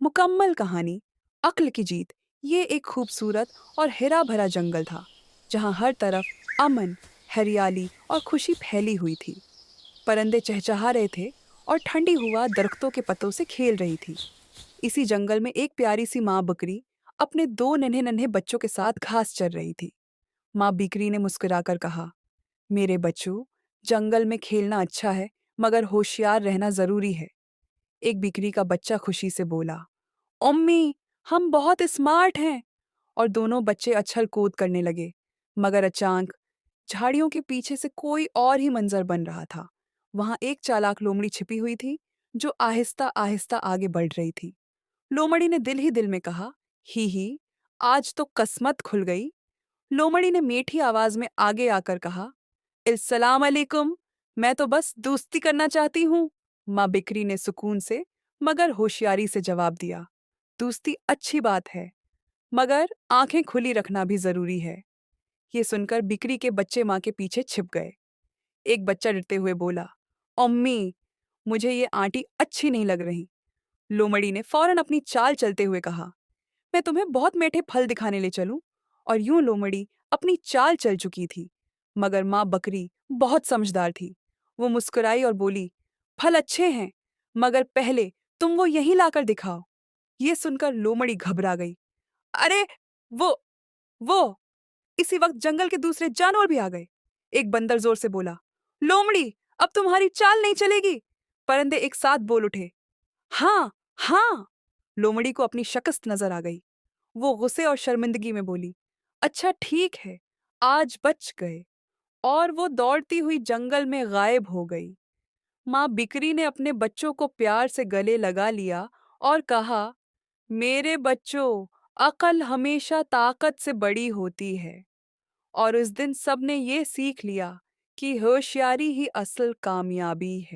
मुकम्मल कहानी अक्ल की जीत। ये एक खूबसूरत और हरा भरा जंगल था जहाँ हर तरफ अमन, हरियाली और खुशी फैली हुई थी। परिंदे चहचहा रहे थे और ठंडी हवा दरख्तों के पत्तों से खेल रही थी। इसी जंगल में एक प्यारी सी माँ बकरी अपने दो नन्हे नन्हे बच्चों के साथ घास चर रही थी। माँ बकरी ने मुस्कुराकर कहा, मेरे बच्चों, जंगल में खेलना अच्छा है, मगर होशियार रहना जरूरी है। एक बिक्री का बच्चा खुशी से बोला, अम्मी, हम बहुत स्मार्ट हैं। और दोनों बच्चे अच्छल कूद करने लगे। मगर अचानक झाड़ियों के पीछे से कोई और ही मंजर बन रहा था। वहां एक चालाक लोमड़ी छिपी हुई थी जो आहिस्ता आहिस्ता आगे बढ़ रही थी। लोमड़ी ने दिल ही दिल में कहा, ही, आज तो किस्मत खुल गई। लोमड़ी ने मीठी आवाज में आगे आकर कहा, इस्सलाम अलैकुम, मैं तो बस दोस्ती करना चाहती हूँ। माँ बिक्री ने सुकून से मगर होशियारी से जवाब दिया, दोस्ती अच्छी बात है, मगर आंखें खुली रखना भी जरूरी है। ये सुनकर बिक्री के बच्चे माँ के पीछे छिप गए। एक बच्चा डरते हुए बोला, अम्मी, मुझे ये आंटी अच्छी नहीं लग रही। लोमड़ी ने फौरन अपनी चाल चलते हुए कहा, मैं तुम्हें बहुत मीठे फल दिखाने ले चलूं। और यूं लोमड़ी अपनी चाल चल चुकी थी। मगर माँ बकरी बहुत समझदार थी। वो मुस्कुराई और बोली, फल अच्छे हैं, मगर पहले तुम वो यहीं लाकर दिखाओ। ये सुनकर लोमड़ी घबरा गई। अरे, वो वो इसी वक्त जंगल के दूसरे जानवर भी आ गए। एक बंदर जोर से बोला, लोमड़ी, अब तुम्हारी चाल नहीं चलेगी। परिंदे एक साथ बोल उठे, हाँ, हाँ। लोमड़ी को अपनी शिकस्त नजर आ गई। वो गुस्से और शर्मिंदगी में बोली, अच्छा ठीक है, आज बच गए। और वो दौड़ती हुई जंगल में गायब हो गई। माँ बिकरी ने अपने बच्चों को प्यार से गले लगा लिया और कहा, मेरे बच्चों, अकल हमेशा ताकत से बड़ी होती है। और उस दिन सबने ये सीख लिया कि होशियारी ही असल कामयाबी है।